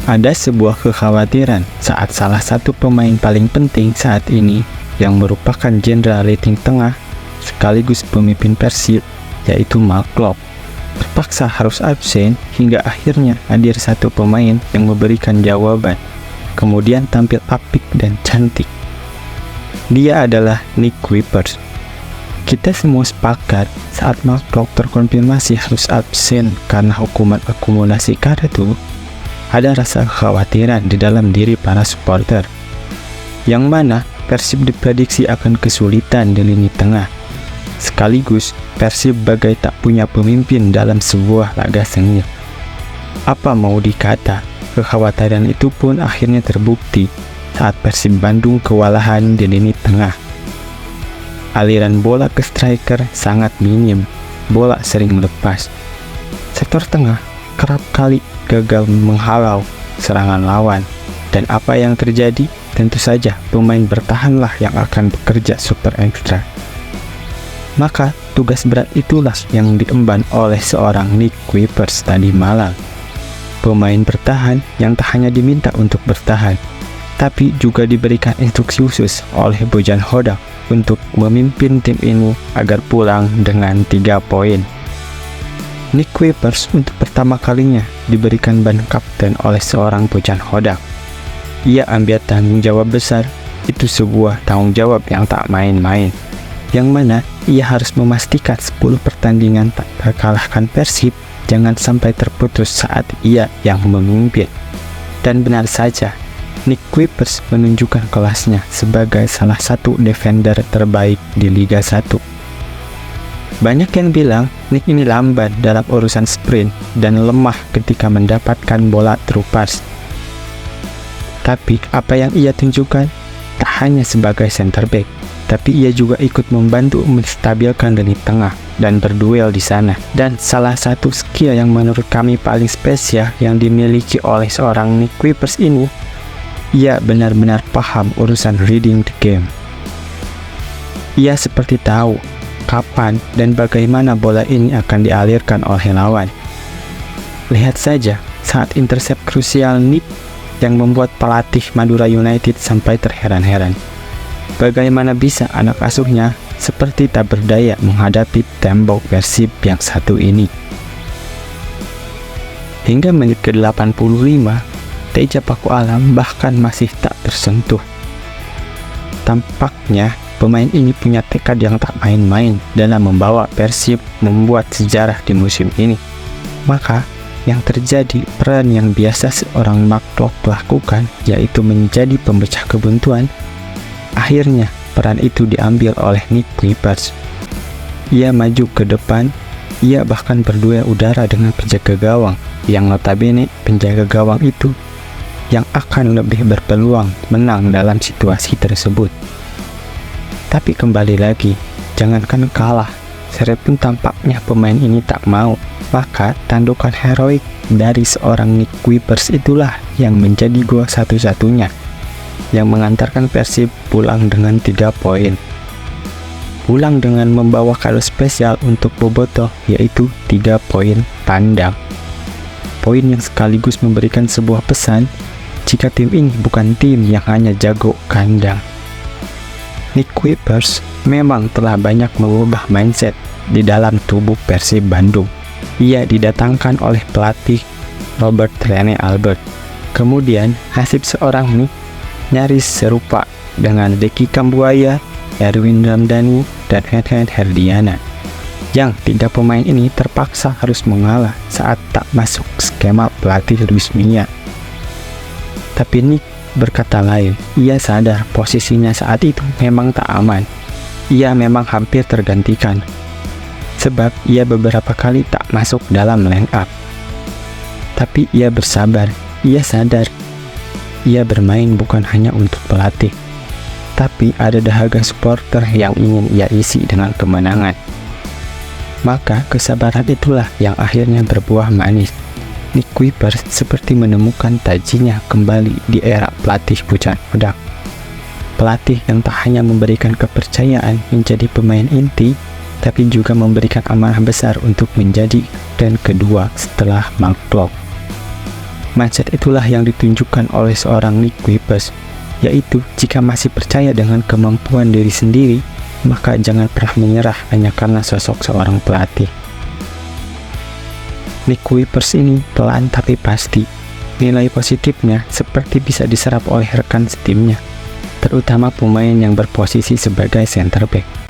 Ada sebuah kekhawatiran saat salah satu pemain paling penting saat ini yang merupakan jenderal rating tengah sekaligus pemimpin Persib, yaitu Mark Klok, terpaksa harus absen hingga akhirnya hadir satu pemain yang memberikan jawaban, kemudian tampil apik dan cantik. Dia adalah Nick Kuipers. Kita semua sepakat saat Mark Klok terkonfirmasi harus absen karena hukuman akumulasi kartu, ada rasa kekhawatiran di dalam diri para supporter, yang mana Persib diprediksi akan kesulitan di lini tengah. Sekaligus, Persib bagai tak punya pemimpin dalam sebuah laga sengit. Apa mau dikata, kekhawatiran itu pun akhirnya terbukti saat Persib Bandung kewalahan di lini tengah. Aliran bola ke striker sangat minim, bola sering lepas. Sektor tengah kerap kali gagal menghalau serangan lawan, dan apa yang terjadi? Tentu saja pemain bertahanlah yang akan bekerja super ekstra. Maka tugas berat itulah yang diemban oleh seorang Nick Kuipers tadi malam. Pemain bertahan yang tak hanya diminta untuk bertahan, tapi juga diberikan instruksi khusus oleh Bojan Hodak untuk memimpin tim ini agar pulang dengan 3 poin. Nick Kuipers untuk pertama kalinya diberikan ban kapten oleh seorang Bojan Hodak. Ia ambil tanggung jawab besar, itu sebuah tanggung jawab yang tak main-main, yang mana ia harus memastikan 10 pertandingan tak terkalahkan Persib jangan sampai terputus saat ia yang memimpin. Dan benar saja, Nick Kuipers menunjukkan kelasnya sebagai salah satu defender terbaik di Liga 1. Banyak yang bilang Nick ini lambat dalam urusan sprint dan lemah ketika mendapatkan bola through pass. Tapi apa yang ia tunjukkan tak hanya sebagai center back, tapi ia juga ikut membantu menstabilkan lini tengah dan berduel di sana. Dan salah satu skill yang menurut kami paling spesial yang dimiliki oleh seorang Nick Kuipers ini, ia benar-benar paham urusan reading the game. Ia seperti tahu kapan dan bagaimana bola ini akan dialirkan oleh lawan. Lihat saja saat intercept krusial Nick yang membuat pelatih Madura United sampai terheran-heran. Bagaimana bisa anak asuhnya seperti tak berdaya menghadapi tembok Persib yang satu ini. Hingga menit ke-85, Teja Paku Alam bahkan masih tak tersentuh. Tampaknya pemain ini punya tekad yang tak main-main dalam membawa Persib membuat sejarah di musim ini. Maka yang terjadi, peran yang biasa seorang Mark Klok lakukan, yaitu menjadi pemecah kebuntuan, akhirnya peran itu diambil oleh Nick Kuipers. Ia maju ke depan, ia bahkan berduel udara dengan penjaga gawang, yang notabene penjaga gawang itu yang akan lebih berpeluang menang dalam situasi tersebut. Tapi kembali lagi, jangankan kalah, serepun tampaknya pemain ini tak mau. Maka tandukan heroik dari seorang Nick Kuipers itulah yang menjadi gol satu-satunya yang mengantarkan Persib pulang dengan 3 poin. Pulang dengan membawa kado spesial untuk Bobotoh, yaitu 3 poin tandang. Poin yang sekaligus memberikan sebuah pesan jika tim ini bukan tim yang hanya jago kandang. Nick Kuipers memang telah banyak mengubah mindset di dalam tubuh Persib Bandung. Ia didatangkan oleh pelatih Robert Rene Albert. Kemudian nasib seorang Nick nyaris serupa dengan Deki Kambuaya, Erwin Ramdhani, dan Henhen Herdiana, yang 3 pemain ini terpaksa harus mengalah saat tak masuk skema pelatih Luis Milla. Tapi Nick berkata lain, ia sadar posisinya saat itu memang tak aman. Ia memang hampir tergantikan, sebab ia beberapa kali tak masuk dalam line up. Tapi ia bersabar, ia sadar, ia bermain bukan hanya untuk pelatih, tapi ada dahaga supporter yang ingin ia isi dengan kemenangan. Maka kesabaran itulah yang akhirnya berbuah manis. Nick Kuipers seperti menemukan tajinya kembali di era pelatih Bojan Hodak. Pelatih yang tak hanya memberikan kepercayaan menjadi pemain inti, tapi juga memberikan amanah besar untuk menjadi dan kedua setelah Mark Klok. Mindset itulah yang ditunjukkan oleh seorang Nick Kuipers, yaitu jika masih percaya dengan kemampuan diri sendiri, maka jangan pernah menyerah hanya karena sosok seorang pelatih. Nick Kuipers ini pelan tapi pasti. Nilai positifnya seperti bisa diserap oleh rekan setimnya, terutama pemain yang berposisi sebagai center back.